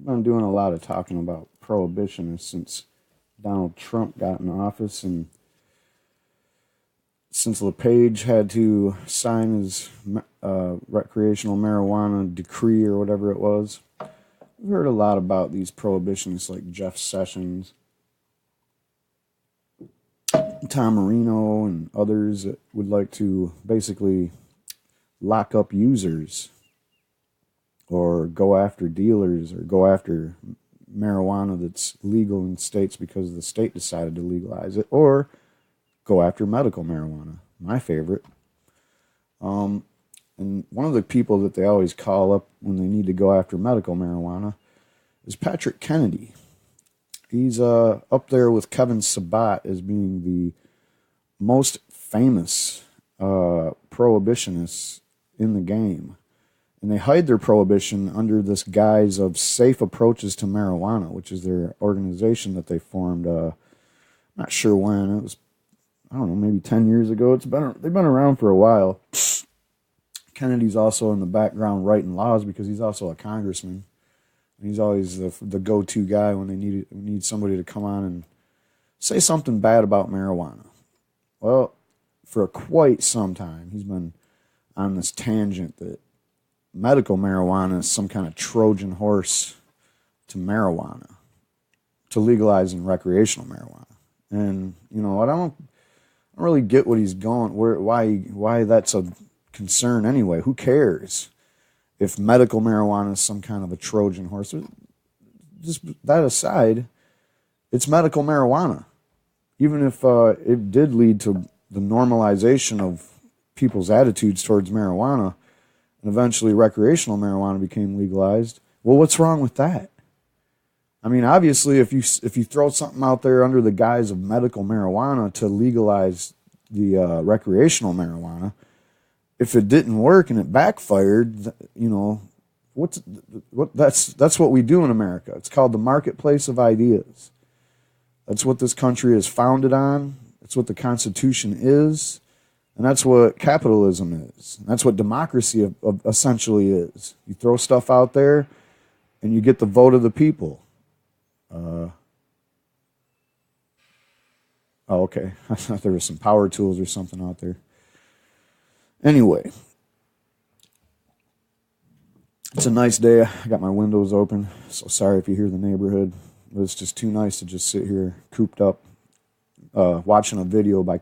I've been doing a lot of talking about prohibitionists since Donald Trump got in office, and since LePage had to sign his recreational marijuana decree or whatever it was. I've heard a lot about these prohibitionists like Jeff Sessions, Tom Marino, and others that would like to basically lock up users or go after dealers or go after marijuana that's legal in states because the state decided to legalize it, or go after medical marijuana, my favorite. And one of the people that they always call up when they need to go after medical marijuana is Patrick Kennedy. He's up there with Kevin Sabat as being the most famous prohibitionists in the game. And they hide their prohibition under this guise of Safe Approaches to Marijuana, which is their organization that they formed. Not sure when. It was, I don't know, maybe 10 years ago. They've been around for a while. Kennedy's also in the background writing laws because he's also a congressman. And he's always the go-to guy when they need somebody to come on and say something bad about marijuana. Well, for quite some time, he's been on this tangent that medical marijuana is some kind of Trojan horse to marijuana, to legalizing recreational marijuana. And you know what? I don't really get what he's going, why that's a concern anyway. Who cares if medical marijuana is some kind of a Trojan horse? Just that aside, it's medical marijuana. Even if it did lead to the normalization of people's attitudes towards marijuana, and eventually recreational marijuana became legalized, well, what's wrong with that? I mean, obviously, if you throw something out there under the guise of medical marijuana to legalize the recreational marijuana, if it didn't work and it backfired, you know, that's what we do in America. It's called the marketplace of ideas. That's what this country is founded on. That's what the Constitution is. And that's what capitalism is. And that's what democracy essentially is. You throw stuff out there and you get the vote of the people. Oh, okay. I thought there was some power tools or something out there. Anyway, it's a nice day. I got my windows open, so sorry if you hear the neighborhood. But it's just too nice to just sit here cooped up watching a video by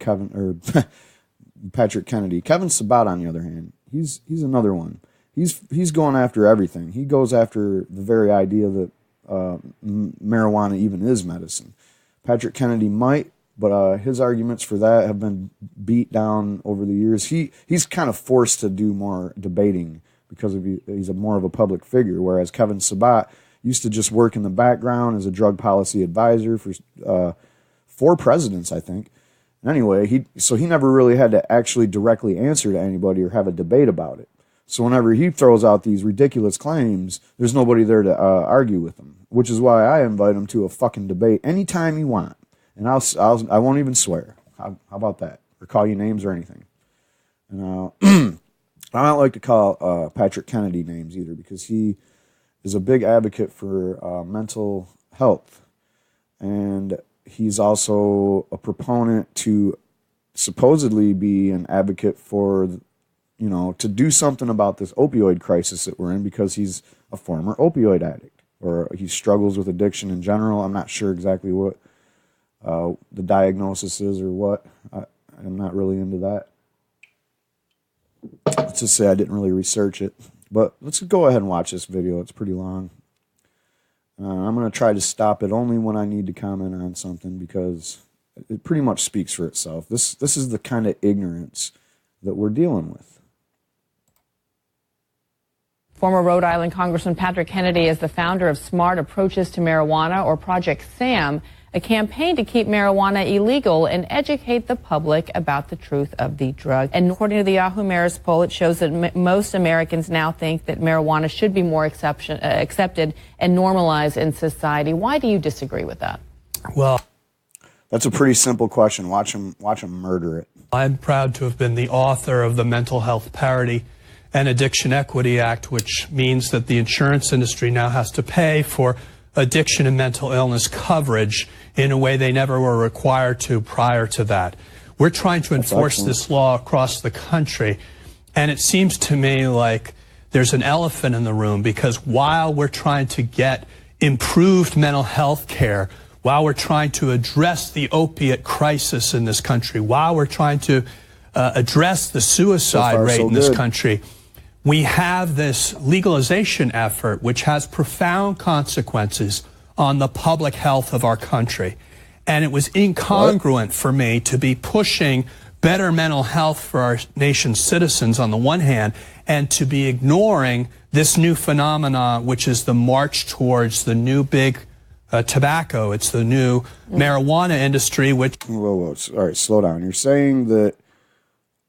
Patrick Kennedy. Kevin Sabat, on the other hand, he's another one. He's going after everything. He goes after the very idea that marijuana even is medicine. Patrick Kennedy might, but his arguments for that have been beat down over the years. He's kind of forced to do more debating because he's more of a public figure, whereas Kevin Sabat used to just work in the background as a drug policy advisor for 4 presidents, I think. Anyway, he never really had to actually directly answer to anybody or have a debate about it. So whenever he throws out these ridiculous claims, there's nobody there to argue with him, which is why I invite him to a fucking debate anytime you want. And I won't even swear. How about that? Or call you names or anything. And I don't like to call Patrick Kennedy names either, because he is a big advocate for mental health. And he's also a proponent to supposedly be an advocate for, you know, to do something about this opioid crisis that we're in, because he's a former opioid addict, or he struggles with addiction in general. I'm not sure exactly what the diagnosis is or what. I'm not really into that. Let's just say I didn't really research it. But let's go ahead and watch this video. It's pretty long. I'm going to try to stop it only when I need to comment on something, because it pretty much speaks for itself. This is the kind of ignorance that we're dealing with. Former Rhode Island Congressman Patrick Kennedy is the founder of Smart Approaches to Marijuana, or Project SAM, a campaign to keep marijuana illegal and educate the public about the truth of the drug. And according to the Yahoo Mayor's poll, it shows that most Americans now think that marijuana should be more accepted and normalized in society. Why do you disagree with that? Well, that's a pretty simple question. Watch him murder it. I'm proud to have been the author of the mental health parity an Addiction Equity Act, which means that the insurance industry now has to pay for addiction and mental illness coverage in a way they never were required to prior to that. We're trying to enforce this law across the country, and it seems to me like there's an elephant in the room, because while we're trying to get improved mental health care, while we're trying to address the opiate crisis in this country, while we're trying to address the suicide rate in this country, we have this legalization effort which has profound consequences on the public health of our country. And it was incongruent for me to be pushing better mental health for our nation's citizens on the one hand, and to be ignoring this new phenomenon, which is the march towards the new big tobacco. It's the new marijuana industry, which... Whoa. All right, slow down. You're saying that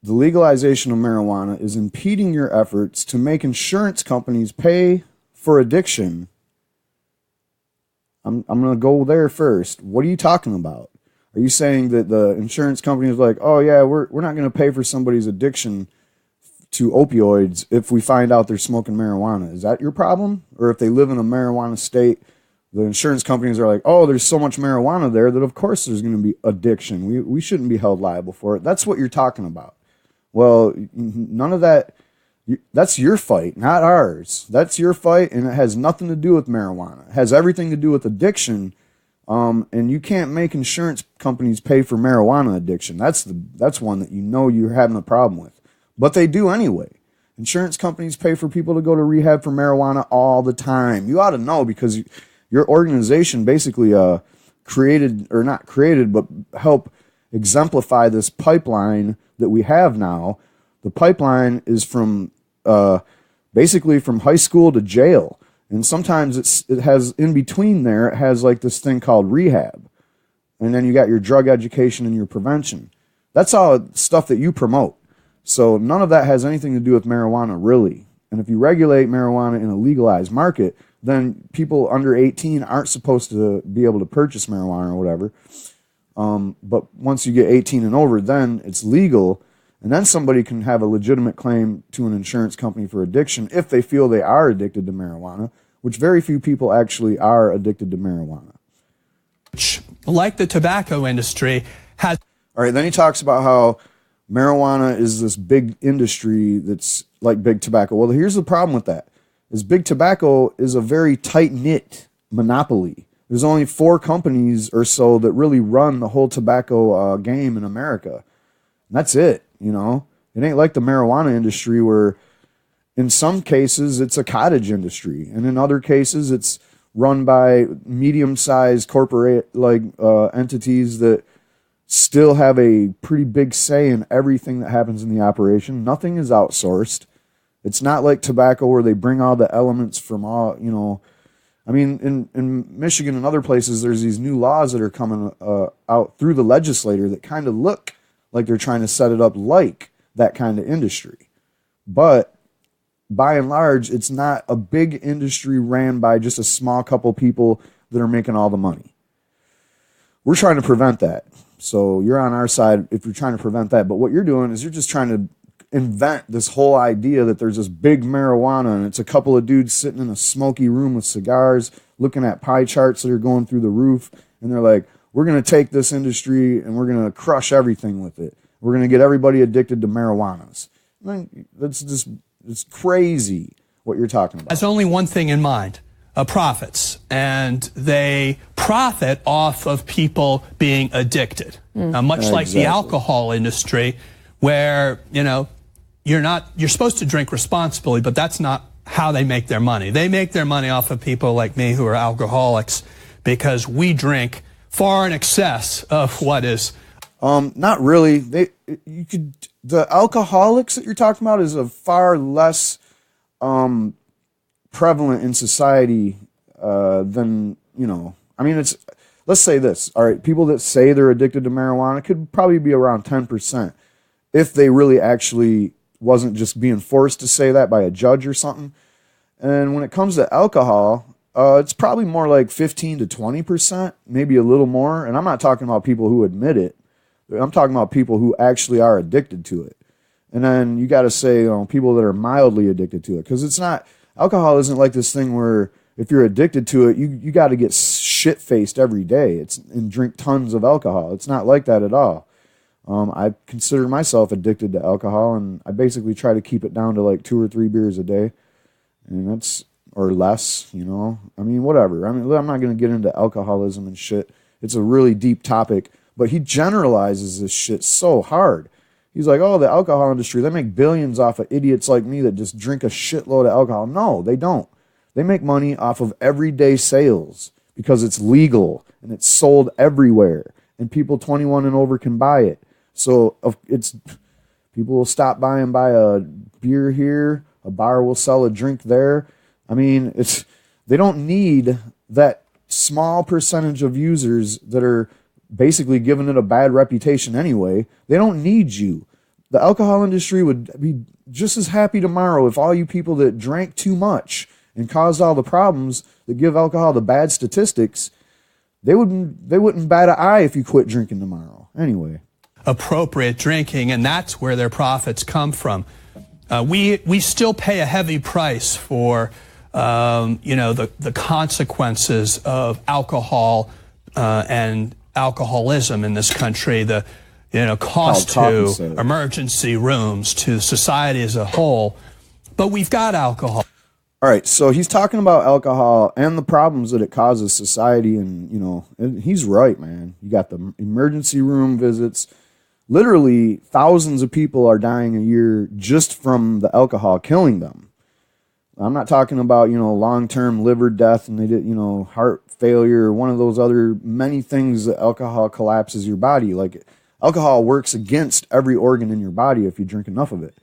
the legalization of marijuana is impeding your efforts to make insurance companies pay for addiction. I'm going to go there first. What are you talking about? Are you saying that the insurance company is like, oh yeah, we're not going to pay for somebody's addiction to opioids if we find out they're smoking marijuana? Is that your problem? Or if they live in a marijuana state, the insurance companies are like, oh, there's so much marijuana there that of course there's going to be addiction. We shouldn't be held liable for it. That's what you're talking about. Well, none of that. That's your fight, not ours. That's your fight, and it has nothing to do with marijuana. It has everything to do with addiction, and you can't make insurance companies pay for marijuana addiction. That's one that you know you're having a problem with. But they do anyway. Insurance companies pay for people to go to rehab for marijuana all the time. You ought to know, because your organization basically created, or not created, but helped exemplify this pipeline that we have now. The pipeline is from basically from high school to jail, and sometimes it has in between there. It has like this thing called rehab, and then you got your drug education and your prevention. That's all stuff that you promote. So none of that has anything to do with marijuana, really. And if you regulate marijuana in a legalized market, then people under 18 aren't supposed to be able to purchase marijuana or whatever. But once you get 18 and over, then it's legal. And then somebody can have a legitimate claim to an insurance company for addiction if they feel they are addicted to marijuana, which very few people actually are addicted to marijuana. Like the tobacco industry has... All right, then he talks about how marijuana is this big industry that's like big tobacco. Well, here's the problem with that, is big tobacco is a very tight-knit monopoly. There's only 4 companies or so that really run the whole tobacco game in America. And that's it. You know, it ain't like the marijuana industry where in some cases it's a cottage industry, and in other cases it's run by medium-sized corporate entities that still have a pretty big say in everything that happens in the operation. Nothing is outsourced. It's not like tobacco where they bring all the elements from all, you know. I mean, in Michigan and other places, there's these new laws that are coming out through the legislature that kind of look like they're trying to set it up like that kind of industry. But by and large, it's not a big industry ran by just a small couple people that are making all the money. We're trying to prevent that. So you're on our side if you're trying to prevent that. But what you're doing is you're just trying to invent this whole idea that there's this big marijuana and it's a couple of dudes sitting in a smoky room with cigars looking at pie charts that are going through the roof. And they're like, we're going to take this industry and we're going to crush everything with it. We're going to get everybody addicted to marijuanas. I mean, it's crazy what you're talking about. Has only one thing in mind, profits. And they profit off of people being addicted. Much like the alcohol industry, where, you know, you're supposed to drink responsibly, but that's not how they make their money. They make their money off of people like me who are alcoholics, because we drink far in excess of what is. Not really. The alcoholics that you're talking about is a far less prevalent in society than, you know. I mean, let's say this. All right, people that say they're addicted to marijuana could probably be around 10% if they really actually wasn't just being forced to say that by a judge or something. And when it comes to alcohol, it's probably more like 15 to 20%, maybe a little more. And I'm not talking about people who admit it. I'm talking about people who actually are addicted to it. And then you got to say, people that are mildly addicted to it. Because it's not, alcohol isn't like this thing where if you're addicted to it, you got to get shit-faced every day and drink tons of alcohol. It's not like that at all. I consider myself addicted to alcohol, and I basically try to keep it down to like 2 or 3 beers a day. And that's, or less, I mean, whatever. I mean, I'm not going to get into alcoholism and shit. It's a really deep topic, but he generalizes this shit so hard. He's like, oh, the alcohol industry, they make billions off of idiots like me that just drink a shitload of alcohol. No, they don't. They make money off of everyday sales because it's legal and it's sold everywhere and people 21 and over can buy it. So people will stop by and buy a beer here. A bar will sell a drink there. I mean, they don't need that small percentage of users that are basically giving it a bad reputation anyway. They don't need you. The alcohol industry would be just as happy tomorrow if all you people that drank too much and caused all the problems that give alcohol the bad statistics, they wouldn't bat an eye if you quit drinking tomorrow. Anyway. Appropriate drinking, and that's where their profits come from. We still pay a heavy price for the consequences of alcohol and alcoholism in this country, the cost to emergency rooms, to society as a whole. But we've got alcohol. All right, so he's talking about alcohol and the problems that it causes society, and he's right, man. You got the emergency room visits. Literally, thousands of people are dying a year just from the alcohol killing them. I'm not talking about, long-term liver death and they did, heart failure or one of those other many things that alcohol collapses your body. Like, alcohol works against every organ in your body if you drink enough of it.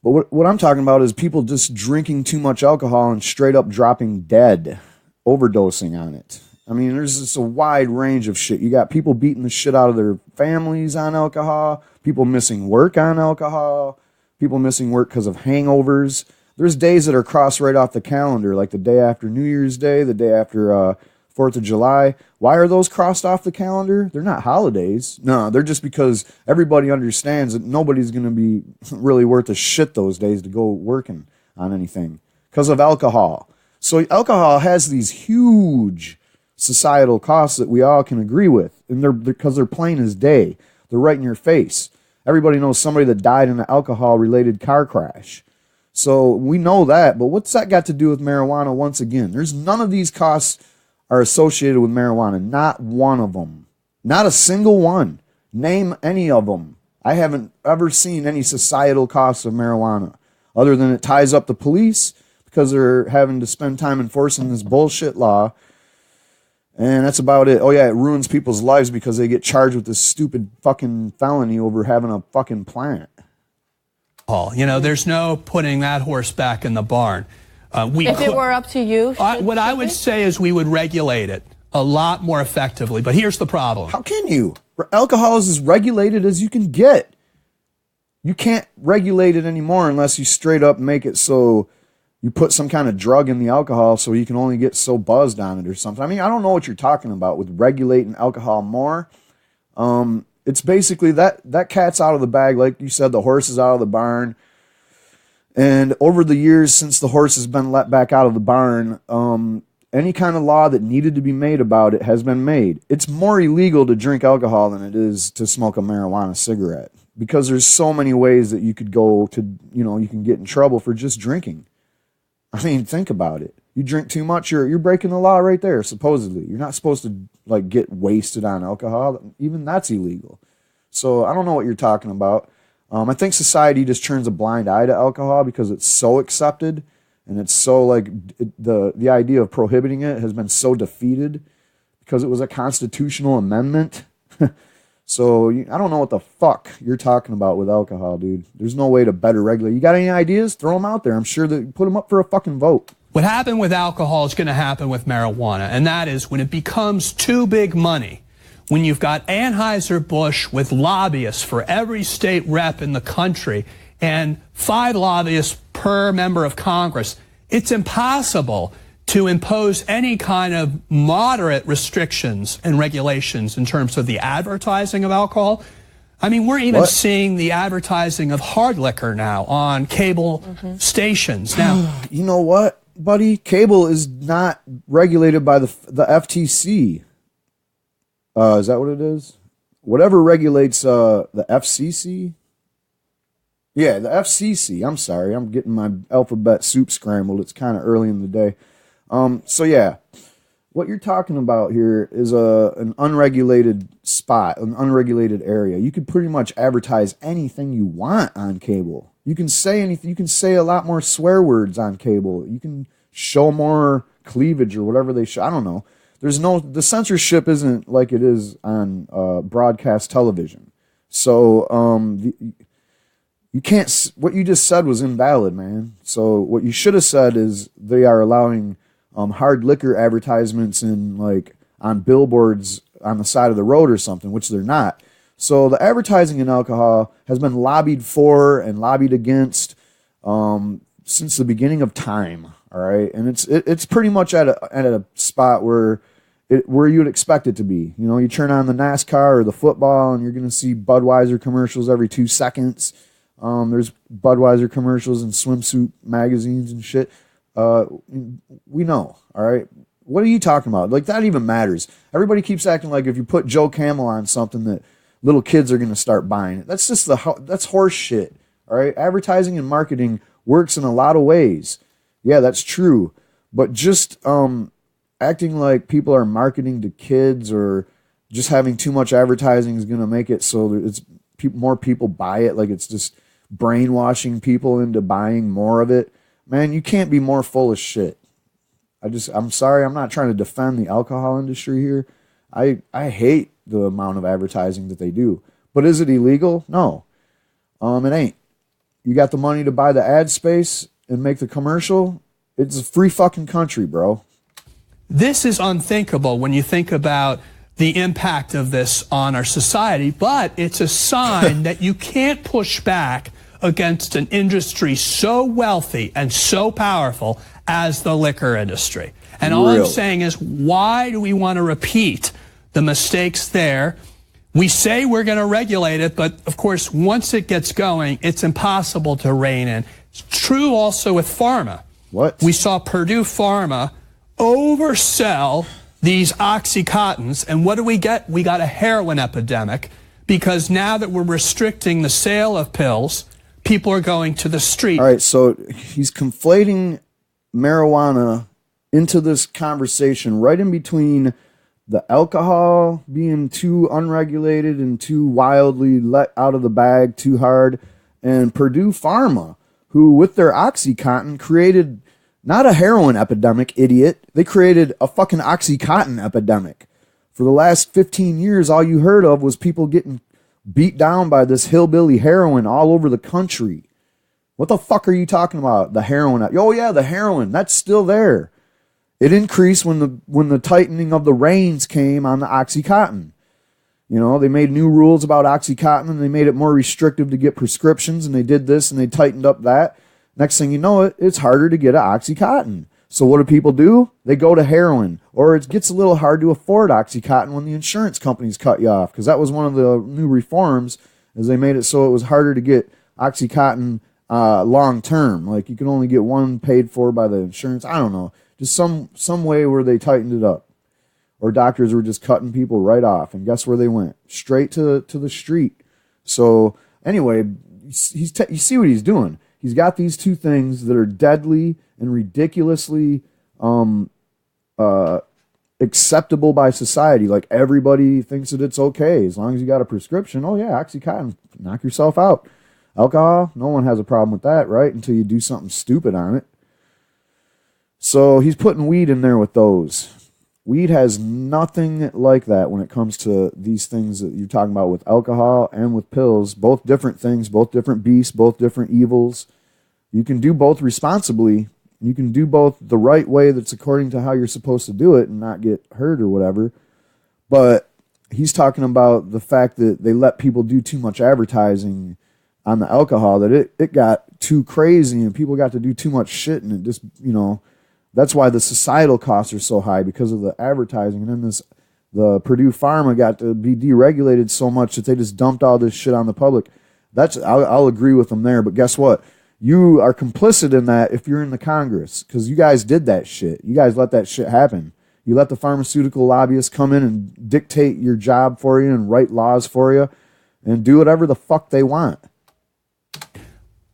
But what I'm talking about is people just drinking too much alcohol and straight up dropping dead, overdosing on it. I mean, there's just a wide range of shit. You got people beating the shit out of their families on alcohol, people missing work on alcohol, people missing work because of hangovers. There's days that are crossed right off the calendar, like the day after New Year's Day, the day after 4th of July. Why are those crossed off the calendar? They're not holidays. No, they're just because everybody understands that nobody's going to be really worth a shit those days to go working on anything because of alcohol. So alcohol has these huge societal costs that we all can agree with, and because they're plain as day. They're right in your face. Everybody knows somebody that died in an alcohol-related car crash. So we know that, but what's that got to do with marijuana once again? There's none of these costs are associated with marijuana. Not one of them. Not a single one. Name any of them. I haven't ever seen any societal costs of marijuana other than it ties up the police because they're having to spend time enforcing this bullshit law. And that's about it. Oh, yeah, it ruins people's lives because they get charged with this stupid fucking felony over having a fucking plant. There's no putting that horse back in the barn. If it were up to you, what I would say is we would regulate it a lot more effectively. But here's the problem. How can you? Alcohol is as regulated as you can get. You can't regulate it anymore unless you straight up make it so you put some kind of drug in the alcohol so you can only get so buzzed on it or something. I mean, I don't know what you're talking about with regulating alcohol more. It's basically that cat's out of the bag. Like you said, the horse is out of the barn. And over the years since the horse has been let back out of the barn, any kind of law that needed to be made about it has been made. It's more illegal to drink alcohol than it is to smoke a marijuana cigarette because there's so many ways that you could go to, you can get in trouble for just drinking. I mean, think about it. You drink too much, you're breaking the law right there, supposedly. You're not supposed to, get wasted on alcohol. Even that's illegal. So I don't know what you're talking about. I think society just turns a blind eye to alcohol because it's so accepted and it's so, the idea of prohibiting it has been so defeated because it was a constitutional amendment. So I don't know what the fuck you're talking about with alcohol, dude. There's no way to better regulate. You got any ideas? Throw them out there. I'm sure that put them up for a fucking vote. What happened with alcohol is going to happen with marijuana, and that is when it becomes too big money, when you've got Anheuser-Busch with lobbyists for every state rep in the country and 5 lobbyists per member of Congress, it's impossible to impose any kind of moderate restrictions and regulations in terms of the advertising of alcohol. I mean, we're even What? seeing the advertising of hard liquor now on cable stations. Now, You know what, buddy? Cable is not regulated by the FTC. Is that what it is? Whatever regulates the FCC. Yeah, the FCC. I'm sorry. I'm getting my alphabet soup scrambled. It's kind of early in the day. So yeah, what you're talking about here is an unregulated spot, an unregulated area. You could pretty much advertise anything you want on cable. You can say anything. You can say a lot more swear words on cable. You can show more cleavage or whatever they show. I don't know. The censorship isn't like it is on broadcast television. So you can't. What you just said was invalid, man. So what you should have said is they are allowing hard liquor advertisements in like on billboards on the side of the road or something, which they're not. So the advertising in alcohol has been lobbied for and lobbied against since the beginning of time. All right, and it's pretty much at a spot where you'd expect it to be. You know, you turn on the NASCAR or the football, and you're going to see Budweiser commercials every 2 seconds. There's Budweiser commercials in swimsuit magazines and shit. We know, all right? What are you talking about? Like, that even matters. Everybody keeps acting like if you put Joe Camel on something that little kids are going to start buying it. That's just that's horse shit, all right? Advertising and marketing works in a lot of ways. Yeah, that's true. But just acting like people are marketing to kids or just having too much advertising is going to make it so that more people buy it, like it's just brainwashing people into buying more of it. Man, you can't be more full of shit. I'm sorry, I'm not trying to defend the alcohol industry here. I hate the amount of advertising that they do. But is it illegal? No. It ain't. You got the money to buy the ad space and make the commercial? It's a free fucking country, bro. this is unthinkable when you think about the impact of this on our society, but it's a sign that you can't push back against an industry so wealthy and so powerful as the liquor industry. And all I'm saying is, why do we want to repeat the mistakes there? We say we're going to regulate it, but of course, once it gets going, it's impossible to rein in. It's true also with pharma. What? We saw Purdue Pharma oversell these Oxycontins, and what do we get? We got a heroin epidemic, because now that we're restricting the sale of pills, people are going to the street. All right, so he's conflating marijuana into this conversation right in between the alcohol being too unregulated and too wildly let out of the bag too hard, and Purdue Pharma, who with their Oxycontin created not a heroin epidemic, idiot. They created a fucking Oxycontin epidemic. For the last 15 years, all you heard of was people getting beat down by this hillbilly heroin all over the country. What the fuck are you talking about? The heroin. Oh yeah, the heroin. That's still there. It increased when the tightening of the reins came on the Oxycontin. You know, they made new rules about Oxycontin, and they made it more restrictive to get prescriptions, and they did this and they tightened up that. Next thing you know, it's harder to get an Oxycontin. So what do people do? They go to heroin. Or it gets a little hard to afford Oxycontin when the insurance companies cut you off, because that was one of the new reforms, is they made it so it was harder to get Oxycontin long term. Like you can only get one paid for by the insurance. I don't know. Just some way where they tightened it up. Or doctors were just cutting people right off. And guess where they went? Straight to the street. So anyway, you see what he's doing. He's got these two things that are deadly and ridiculously acceptable by society. Like everybody thinks that it's okay as long as you got a prescription. Oh yeah, Oxycontin, knock yourself out. Alcohol, no one has a problem with that, right? Until you do something stupid on it. So he's putting weed in there with those. Weed has nothing like that when it comes to these things that you're talking about with alcohol and with pills. Both different things, both different beasts, both different evils. You can do both responsibly. You can do both the right way that's according to how you're supposed to do it and not get hurt or whatever. But he's talking about the fact that they let people do too much advertising on the alcohol, that it got too crazy and people got to do too much shit, and it just, you know, that's why the societal costs are so high, because of the advertising. And then the Purdue Pharma got to be deregulated so much that they just dumped all this shit on the public. I'll agree with them there. But guess what? You are complicit in that if you're in the Congress, because you guys did that shit. You guys let that shit happen. You let the pharmaceutical lobbyists come in and dictate your job for you and write laws for you and do whatever the fuck they want.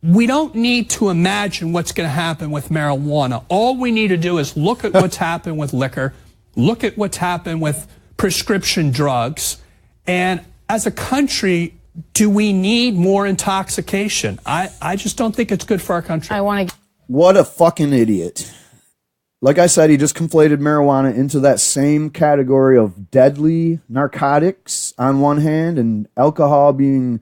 We don't need to imagine what's going to happen with marijuana. All we need to do is look at what's happened with liquor, look at what's happened with prescription drugs, and as a country, do we need more intoxication? I just don't think it's good for our country. What a fucking idiot. Like I said, he just conflated marijuana into that same category of deadly narcotics on one hand and alcohol being,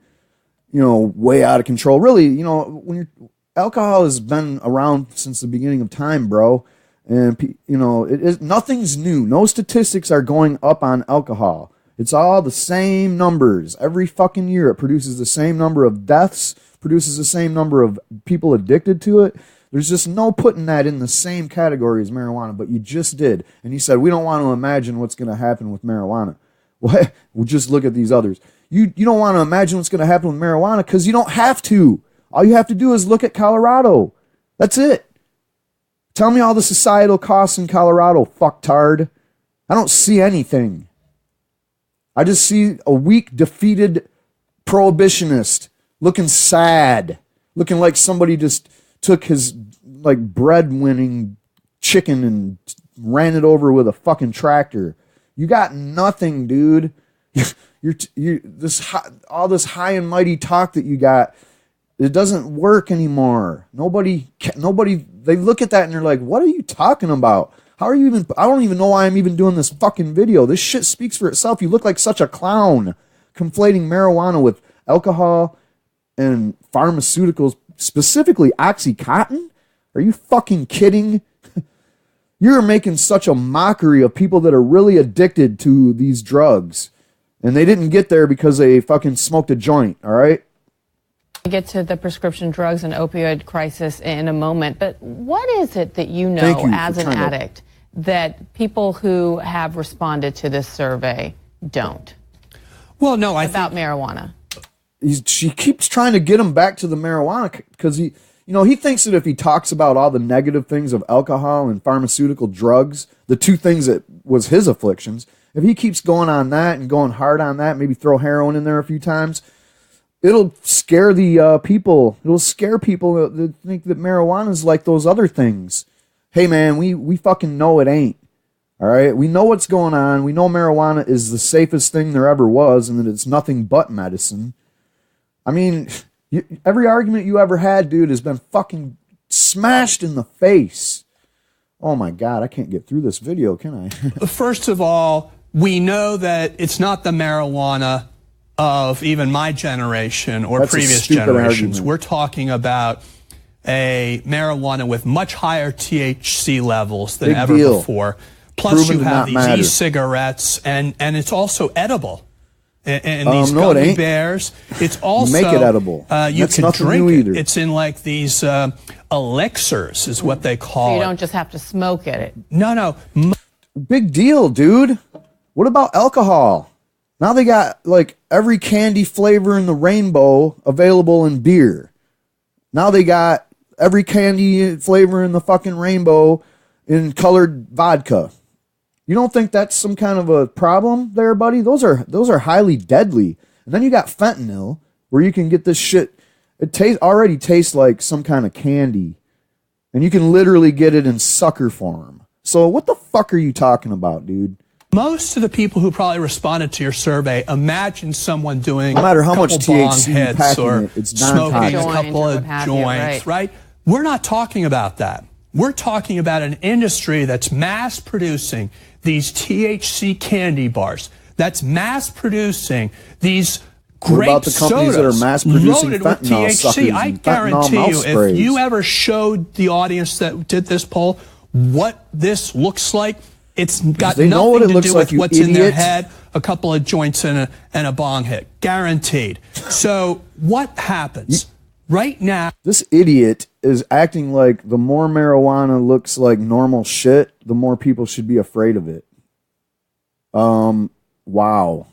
you know, way out of control. Really, you know, alcohol has been around since the beginning of time, bro. And, you know, nothing's new. No statistics are going up on alcohol. It's all the same numbers. Every fucking year it produces the same number of deaths, produces the same number of people addicted to it. There's just no putting that in the same category as marijuana, but you just did. And he said, we don't want to imagine what's going to happen with marijuana. What? We'll just look at these others. You don't want to imagine what's going to happen with marijuana because you don't have to. All you have to do is look at Colorado. That's it. Tell me all the societal costs in Colorado, fucktard. I don't see anything. I just see a weak, defeated prohibitionist looking sad, looking like somebody just took his like bread-winning chicken and ran it over with a fucking tractor. You got nothing, dude. All this high and mighty talk that you got, it doesn't work anymore. Nobody. They look at that and they're like, "What are you talking about? How are you even? I don't even know why I'm even doing this fucking video. This shit speaks for itself. You look like such a clown, conflating marijuana with alcohol and pharmaceuticals, specifically OxyContin. Are you fucking kidding? You're making such a mockery of people that are really addicted to these drugs, and they didn't get there because they fucking smoked a joint. All right." Get to the prescription drugs and opioid crisis in a moment, but what is it that you know as an addict that people who have responded to this survey don't? Well, no, about marijuana. She keeps trying to get him back to the marijuana because he thinks that if he talks about all the negative things of alcohol and pharmaceutical drugs, the two things that was his afflictions, if he keeps going on that and going hard on that, maybe throw heroin in there a few times, it'll scare the people. It'll scare people that think that marijuana is like those other things. Hey, man, we fucking know it ain't. All right? We know what's going on. We know marijuana is the safest thing there ever was and that it's nothing but medicine. I mean, every argument you ever had, dude, has been fucking smashed in the face. Oh, my God, I can't get through this video, can I? First of all, we know that it's not the marijuana of even my generation or previous generations. We're talking about a marijuana with much higher THC levels than ever before. Plus, you have these e-cigarettes, and it's also edible. And these gummy bears, it's also make it edible. You can drink it. It's in like these elixirs, is what they call it. So you don't just have to smoke it. No. Big deal, dude. What about alcohol? Now they got like every candy flavor in the rainbow available in beer. Now they got every candy flavor in the fucking rainbow in colored vodka. You don't think that's some kind of a problem there, buddy? Those are highly deadly. And then you got fentanyl, where you can get this shit. It already tastes like some kind of candy, and you can literally get it in sucker form. So what the fuck are you talking about, dude? Most of the people who probably responded to your survey imagine someone doing no matter how much THC you pack in it, it's smoking a couple of joints, right? We're not talking about that. We're talking about an industry that's mass producing these THC candy bars, that's mass producing these grape sodas that are mass producing loaded with THC. I guarantee you, if you ever showed the audience that did this poll what this looks like, it's got nothing to do with what's in their head, a couple of joints and a bong hit. Guaranteed. So what happens right now? This idiot is acting like the more marijuana looks like normal shit, the more people should be afraid of it. Wow.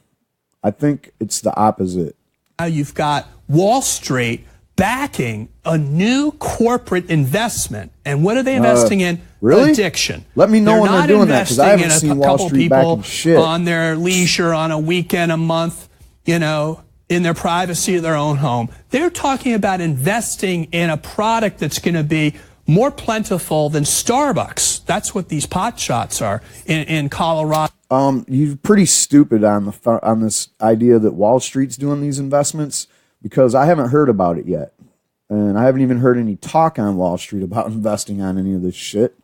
I think it's the opposite. Now you've got Wall Street backing a new corporate investment. And what are they investing in? Really? Addiction. Let me know when they're doing that, because I haven't investing seen in a Wall couple Street people backing shit. on their leisure, on a weekend, a month, you know, in their privacy of their own home. They're talking about investing in a product that's going to be more plentiful than Starbucks. That's what these pot shots are in Colorado. You're pretty stupid on this idea that Wall Street's doing these investments, because I haven't heard about it yet. And I haven't even heard any talk on Wall Street about investing on any of this shit.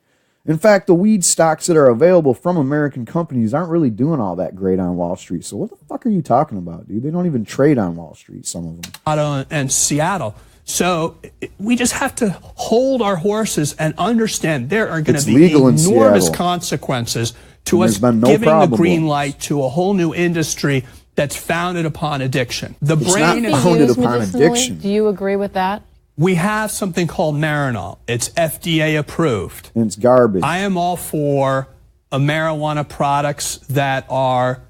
In fact, the weed stocks that are available from American companies aren't really doing all that great on Wall Street. So what the fuck are you talking about, dude? They don't even trade on Wall Street, some of them. And Seattle. So we just have to hold our horses and understand there are going to be enormous consequences to us giving the green light to a whole new industry that's founded upon addiction. The brain is founded upon addiction. Do you agree with that? We have something called Marinol. It's FDA approved. And it's garbage. I am all for marijuana products that are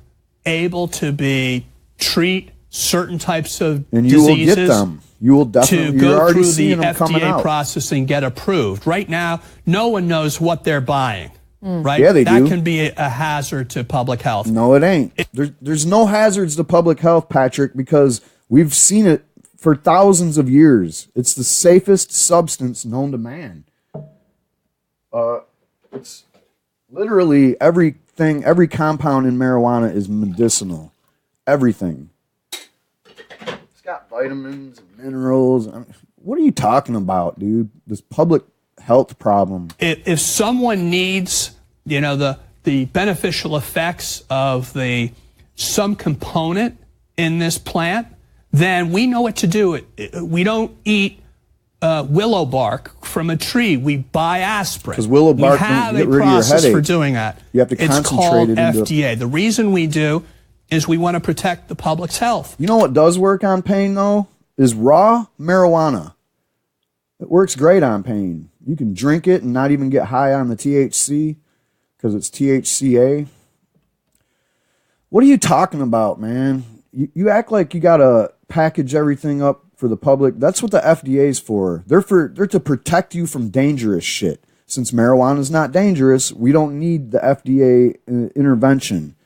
able to treat certain types of diseases. And you will get them. You will definitely, to go through the them FDA process and get approved. Right now, no one knows what they're buying. Right? Yeah, they do. That can be a hazard to public health. No, it ain't. There's no hazards to public health, Patrick, because we've seen it for thousands of years. It's the safest substance known to man. It's literally everything, every compound in marijuana is medicinal. Everything. It's got vitamins and minerals. I mean, what are you talking about, dude? This public health problem. If someone needs, you know, the beneficial effects of some component in this plant, then we know what to do. We don't eat willow bark from a tree. We buy aspirin. Because willow bark doesn't get rid of your headache. We have a process for doing that. You have to concentrate it's called it into FDA. The reason we do is we want to protect the public's health. You know what does work on pain, though? Is raw marijuana. It works great on pain. You can drink it and not even get high on the THC because it's THCA. What are you talking about, man? You act like you got to package everything up for the public. That's what the FDA's for. They're to protect you from dangerous shit. Since marijuana is not dangerous, we don't need the FDA intervention.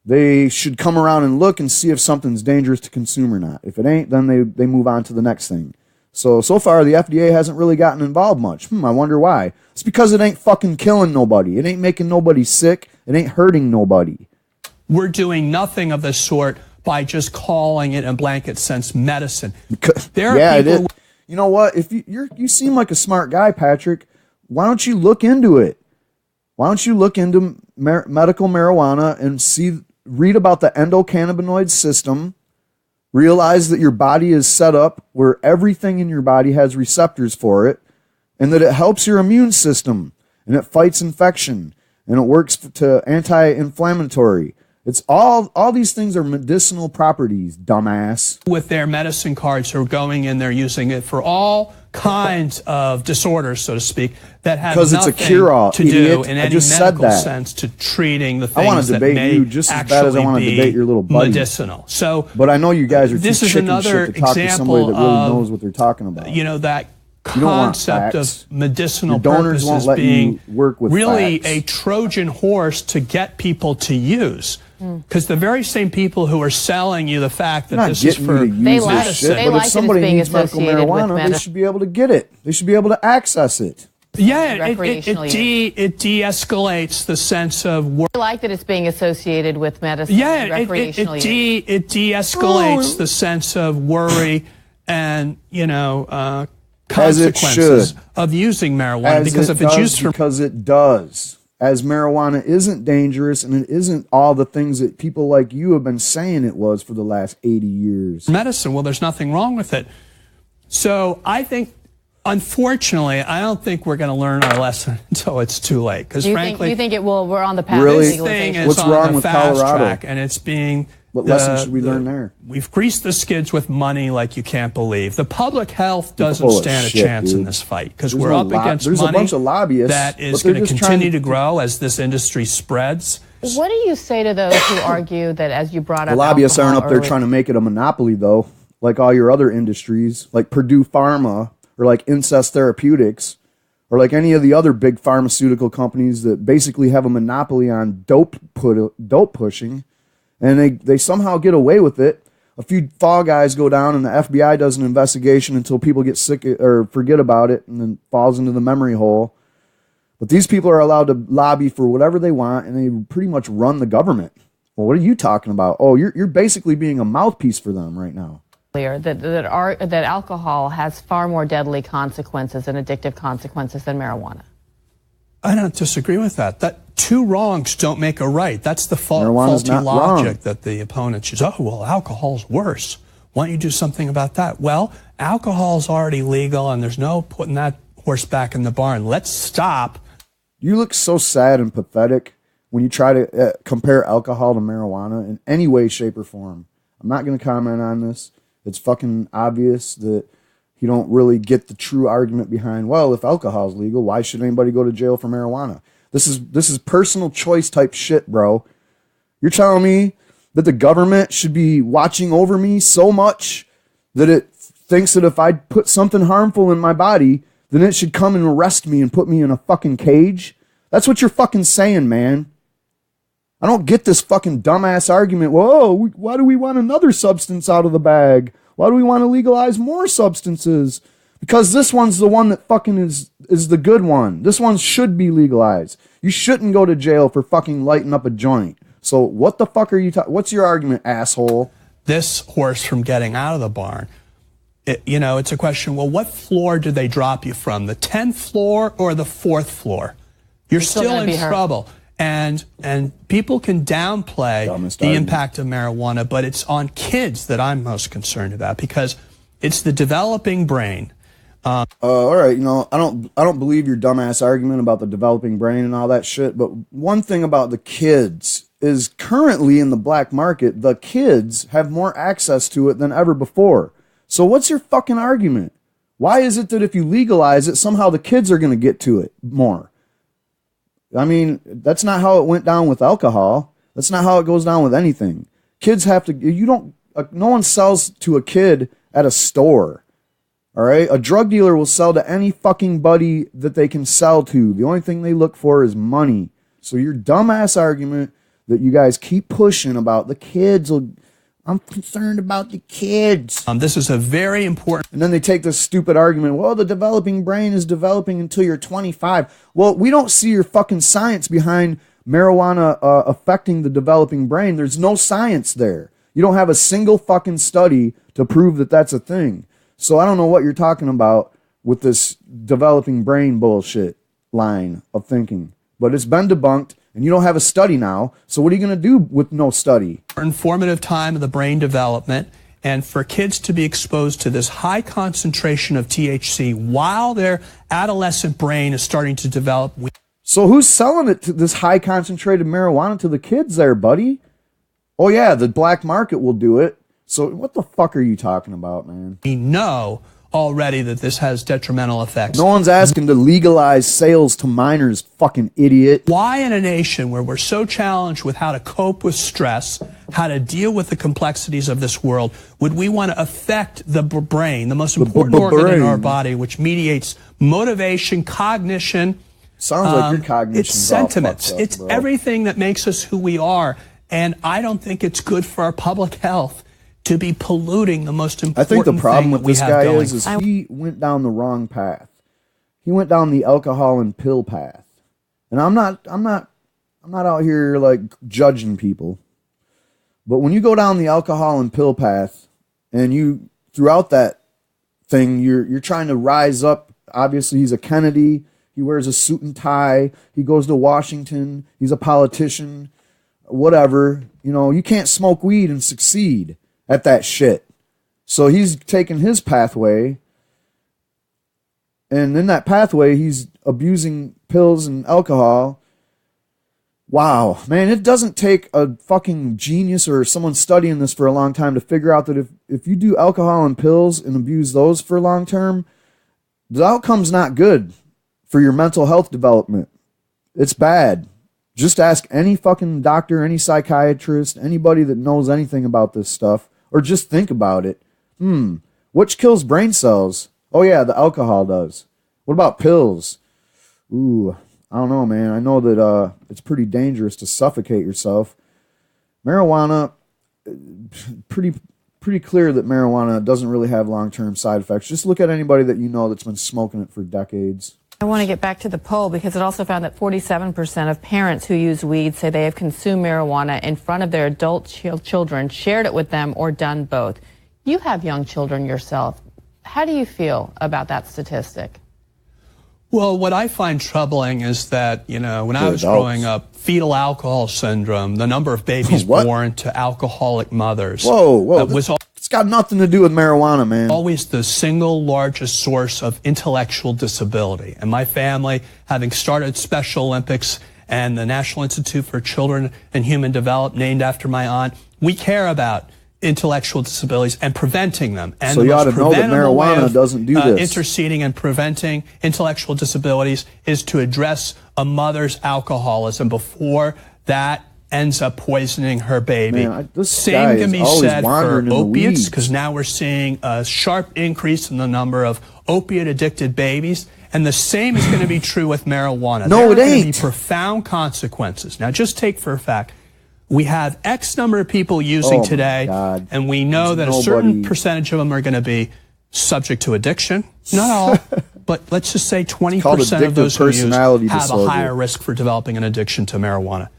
They should come around and look and see if something's dangerous to consume or not. If it ain't, then they move on to the next thing. So far, the FDA hasn't really gotten involved much. I wonder why. It's because it ain't fucking killing nobody. It ain't making nobody sick. It ain't hurting nobody. We're doing nothing of the sort by just calling it in a blanket sense medicine. There are people. You know what? If you seem like a smart guy, Patrick, why don't you look into it? Why don't you look into medical marijuana and read about the endocannabinoid system? Realize that your body is set up where everything in your body has receptors for it, and that it helps your immune system, and it fights infection, and it works to anti-inflammatory. It's all these things are medicinal properties, dumbass. With their medicine cards are going in, they're using it for all kinds of disorders, so to speak, that have nothing it's a cure-all, to idiot. do in any medical sense to treating the things that may you just as bad as I want to debate your little buddy. Medicinal. So, but I know you guys are this too is chicken another shit to talk to somebody that really knows what they're talking about. You know, that concept of medicinal purposes let being you work with really facts. a Trojan horse to get people to use. Because the very same people who are selling you the fact that this is for medicine, but if somebody needs medical marijuana, they should be able to get it. They should be able to access it. Yeah, it de-escalates the sense of I like that it's being associated with medicine. Yeah, it de-escalates the sense of worry and consequences of using marijuana because it does. As marijuana isn't dangerous and it isn't all the things that people like you have been saying it was for the last 80 years. Medicine, well, there's nothing wrong with it. So I think, unfortunately, I don't think we're going to learn our lesson until it's too late. Because frankly, you think it will? We're on the path really? of legalization. What's wrong with Colorado? Track, and it's being. What lesson should we learn there? We've greased the skids with money like you can't believe. The public health doesn't stand a chance in this fight because we're up against money a bunch of lobbyists that is going to continue to grow as this industry spreads. What do you say to those who argue that, as you brought up, the lobbyists aren't up there earlier, trying to make it a monopoly, though, like all your other industries, like Purdue Pharma or like Incest Therapeutics or like any of the other big pharmaceutical companies that basically have a monopoly on dope pushing, and they somehow get away with it. A few fall guys go down and the FBI does an investigation until people get sick or forget about it and then falls into the memory hole. But these people are allowed to lobby for whatever they want, and they pretty much run the government. Well, what are you talking about? Oh, you're basically being a mouthpiece for them right now. that alcohol has far more deadly consequences and addictive consequences than marijuana? I don't disagree with that. That two wrongs don't make a right. That's the faulty logic wrong. that the opponents use. Oh, well, alcohol's worse. Why don't you do something about that? Well, alcohol's already legal, and there's no putting that horse back in the barn. Let's stop. You look so sad and pathetic when you try to compare alcohol to marijuana in any way, shape, or form. I'm not going to comment on this. It's fucking obvious that you don't really get the true argument behind, well, if alcohol is legal, why should anybody go to jail for marijuana? This is personal choice type shit, bro. You're telling me that the government should be watching over me so much that it thinks that if I put something harmful in my body, then it should come and arrest me and put me in a fucking cage? That's what you're fucking saying, man. I don't get this fucking dumbass argument. Whoa, why do we want another substance out of the bag? Why do we want to legalize more substances? Because this one's the one that fucking is the good one. This one should be legalized. You shouldn't go to jail for fucking lighting up a joint. So what the fuck are you what's your argument, asshole? This horse from getting out of the barn. It's a question, well, what floor did they drop you from? The 10th floor or the 4th floor? You're still in trouble. And people can downplay the impact of marijuana, but it's on kids that I'm most concerned about because it's the developing brain. All right, I don't believe your dumbass argument about the developing brain and all that shit, but one thing about the kids is currently in the black market, the kids have more access to it than ever before. So what's your fucking argument? Why is it that if you legalize it, somehow the kids are going to get to it more? I mean, that's not how it went down with alcohol. That's not how it goes down with anything. Kids have to, no one sells to a kid at a store. All right? A drug dealer will sell to any fucking buddy that they can sell to. The only thing they look for is money. So your dumbass argument that you guys keep pushing about the kids, I'm concerned about the kids. This is a very important... And then they take this stupid argument, well, the developing brain is developing until you're 25. Well, we don't see your fucking science behind marijuana affecting the developing brain. There's no science there. You don't have a single fucking study to prove that that's a thing. So I don't know what you're talking about with this developing brain bullshit line of thinking. But it's been debunked. And you don't have a study now, so what are you going to do with no study? Informative time of the brain development, and for kids to be exposed to this high concentration of THC while their adolescent brain is starting to develop. So who's selling it to this high concentrated marijuana to the kids there, buddy? Oh yeah, the black market will do it. So what the fuck are you talking about, man? We know already that this has detrimental effects. No one's asking to legalize sales to minors, fucking idiot. Why in a nation where we're so challenged with how to cope with stress, how to deal with the complexities of this world, would we want to affect the brain, the most important organ in our body, which mediates motivation, cognition? Sounds like your cognition. It's sentiments. It's everything that makes us who we are. And I don't think it's good for our public health to be polluting the most important thing. I think the problem with this guy is he went down the wrong path. He went down the alcohol and pill path. And I'm not out here like judging people. But when you go down the alcohol and pill path and you throughout that thing you're trying to rise up. Obviously he's a Kennedy. He wears a suit and tie. He goes to Washington. He's a politician. Whatever. You can't smoke weed and succeed at that shit. So he's taken his pathway, and in that pathway he's abusing pills and alcohol. Wow, man, it doesn't take a fucking genius or someone studying this for a long time to figure out that if you do alcohol and pills and abuse those for long term, the outcome's not good for your mental health development. It's bad. Just ask any fucking doctor, any psychiatrist, anybody that knows anything about this stuff, or just think about it. Which kills brain cells? Oh yeah, the alcohol does. What about pills? Ooh, I don't know, man. I know that it's pretty dangerous to suffocate yourself. Marijuana, pretty clear that marijuana doesn't really have long-term side effects. Just look at anybody that you know that's been smoking it for decades. I want to get back to the poll because it also found that 47% of parents who use weed say they have consumed marijuana in front of their adult children, shared it with them, or done both. You have young children yourself. How do you feel about that statistic? Well, what I find troubling is that, when I was growing up, fetal alcohol syndrome, the number of babies born to alcoholic mothers. Whoa. It's got nothing to do with marijuana, man. Always the single largest source of intellectual disability. And my family, having started Special Olympics and the National Institute for Children and Human Development, named after my aunt, we care about intellectual disabilities and preventing them. And so you ought to know that marijuana doesn't do this. Interceding and preventing intellectual disabilities is to address a mother's alcoholism before that ends up poisoning her baby. Man, Same can be said for opiates, because now we're seeing a sharp increase in the number of opiate-addicted babies. And the same is going to be true with marijuana. No, it ain't. There are going to be profound consequences. Now, just take for a fact, we have X number of people using today, and we know that a certain percentage of them are going to be subject to addiction. Not all, but let's just say 20% of those who use have a higher risk for developing an addiction to marijuana.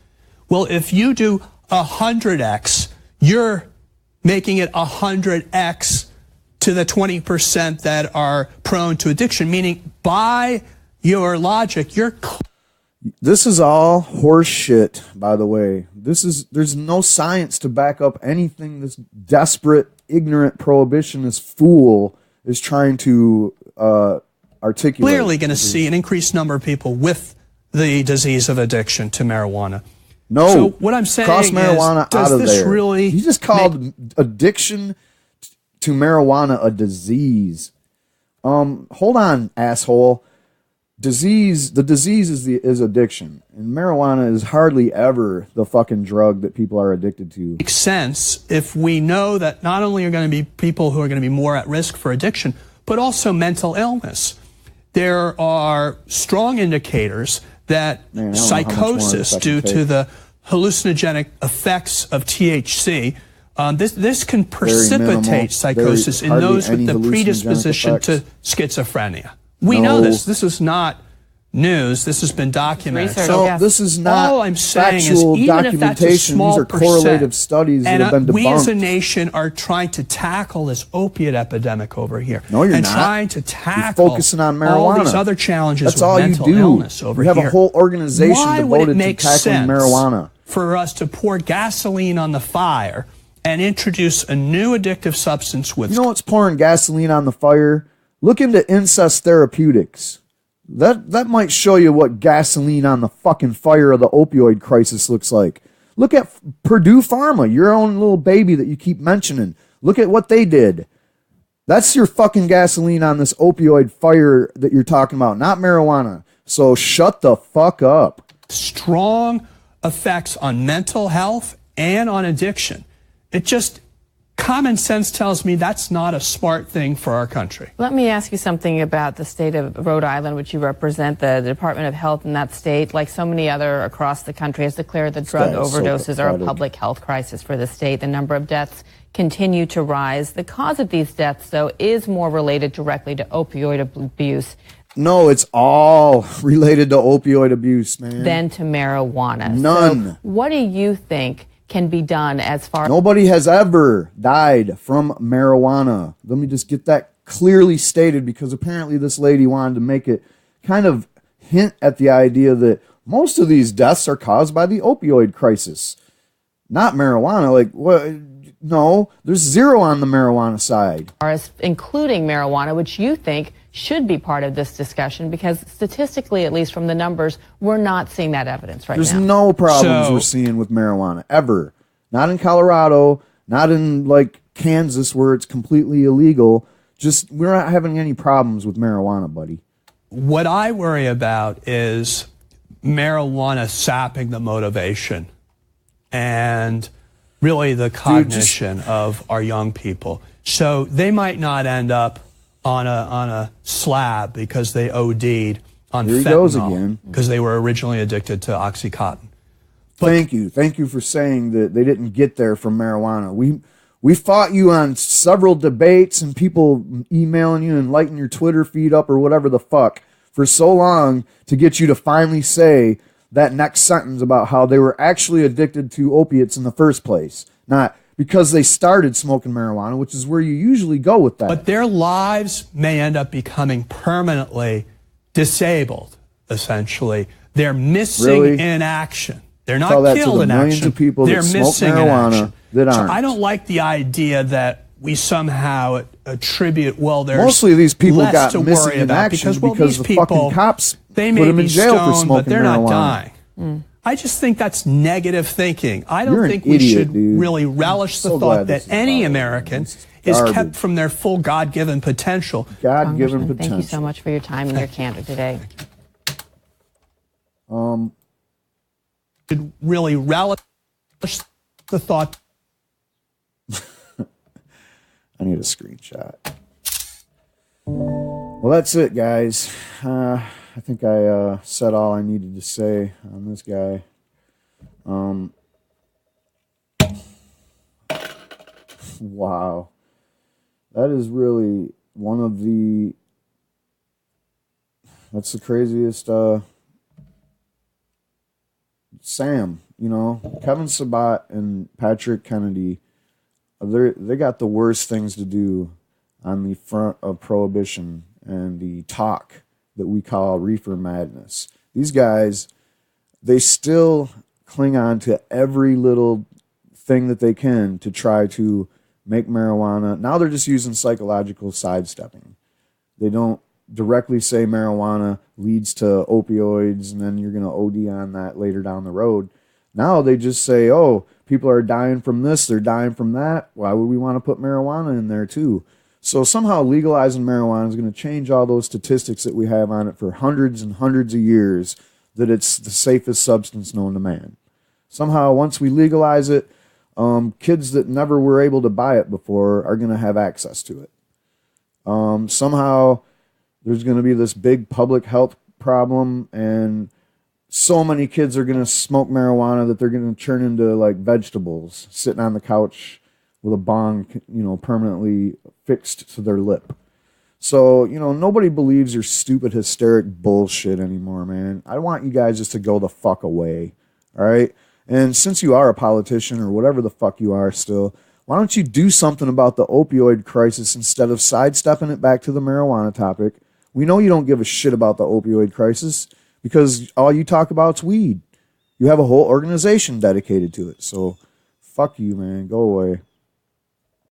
Well, if you do 100x, you're making it 100x to the 20% that are prone to addiction, meaning by your logic, you're... This is all horse shit, by the way. There's no science to back up anything this desperate, ignorant, prohibitionist fool is trying to articulate. Clearly going to see an increased number of people with the disease of addiction to marijuana. No, so what I'm saying cross marijuana is, does out of this there. Really he just called addiction to marijuana a disease. Hold on, asshole. The disease is addiction, and marijuana is hardly ever the fucking drug that people are addicted to. Makes sense if we know that not only are going to be people who are going to be more at risk for addiction, but also mental illness. There are strong indicators that psychosis due to the hallucinogenic effects of THC, this can precipitate psychosis in those with the predisposition to schizophrenia. We know this. This is not news. This has been documented. So this is not all I'm saying factual is, even if that's a documentation. These are correlative studies that have been debunked. We as a nation are trying to tackle this opiate epidemic over here. No, you're not. Trying to tackle you're focusing on marijuana. All these other challenges That's with all mental you do. illness over you have here. A whole organization Why devoted would it make to tackling sense marijuana. For us to pour gasoline on the fire and introduce a new addictive substance with... You know what's pouring gasoline on the fire? Look into incest therapeutics. That might show you what gasoline on the fucking fire of the opioid crisis looks like. Look at Purdue Pharma, your own little baby that you keep mentioning. Look at what they did. That's your fucking gasoline on this opioid fire that you're talking about, not marijuana. So shut the fuck up. Strong effects on mental health and on addiction. It just... Common sense tells me that's not a smart thing for our country. Let me ask you something about the state of Rhode Island, which you represent. The Department of Health in that state, like so many other across the country, has declared that drug overdoses are a public health crisis for the state. The number of deaths continue to rise. The cause of these deaths, though, is more related directly to opioid abuse. No, it's all related to opioid abuse, man. Than to marijuana. None. So what do you think can be done as far... Nobody has ever died from marijuana. Let me just get that clearly stated, because apparently this lady wanted to make it kind of hint at the idea that most of these deaths are caused by the opioid crisis, not marijuana. Like, what? No, there's zero on the marijuana side. Including marijuana, which you think should be part of this discussion, because statistically, at least from the numbers, we're not seeing that evidence right now. There's no problems we're seeing with marijuana, ever. Not in Colorado, not in, like, Kansas, where it's completely illegal. Just, we're not having any problems with marijuana, buddy. What I worry about is marijuana sapping the motivation and really the cognition of our young people. So they might not end up on a slab because they OD'd on fentanyl because they were originally addicted to Oxycontin. But Thank you for saying that they didn't get there from marijuana. We fought you on several debates and people emailing you and lighting your Twitter feed up or whatever the fuck for so long to get you to finally say that next sentence about how they were actually addicted to opiates in the first place. Not because they started smoking marijuana, which is where you usually go with that. But their lives may end up becoming permanently disabled, essentially. They're missing in action. They're not killed in action. They're missing in action. That aren't. So I don't like the idea that we somehow attribute, well, there's mostly these people less got to missing worry in about action because the people, fucking cops they put may them in be jail for stoned, smoking but they're marijuana. not dying. I just think that's negative thinking. I don't You're an think we idiot, should dude. really relish the So thought glad this that is any garbage. American It's is garbage. kept from their full God-given potential. God-given Congressman, potential. thank you so much for your time and your candor today. Should really relish the thought. I need a screenshot. Well, that's it, guys. I think I said all I needed to say on this guy. Wow. That is really one of the... That's the craziest... Sam, you know, Kevin Sabat and Patrick Kennedy, they got the worst things to do on the front of prohibition and the talk that we call reefer madness. These guys, they still cling on to every little thing that they can to try to make marijuana. Now they're just using psychological sidestepping. They don't directly say marijuana leads to opioids and then you're going to OD on that later down the road. Now they just say, oh, people are dying from this, they're dying from that. Why would we want to put marijuana in there too? So somehow legalizing marijuana is going to change all those statistics that we have on it for hundreds and hundreds of years, that it's the safest substance known to man. Somehow once we legalize it, kids that never were able to buy it before are going to have access to it. Somehow there's going to be this big public health problem, and so many kids are going to smoke marijuana that they're going to turn into like vegetables, sitting on the couch with a bong, you know, permanently fixed to their lip. So, you know, nobody believes your stupid, hysteric bullshit anymore, man. I want you guys just to go the fuck away, all right? And since you are a politician or whatever the fuck you are still, why don't you do something about the opioid crisis instead of sidestepping it back to the marijuana topic? We know you don't give a shit about the opioid crisis because all you talk about is weed. You have a whole organization dedicated to it. So fuck you, man. Go away.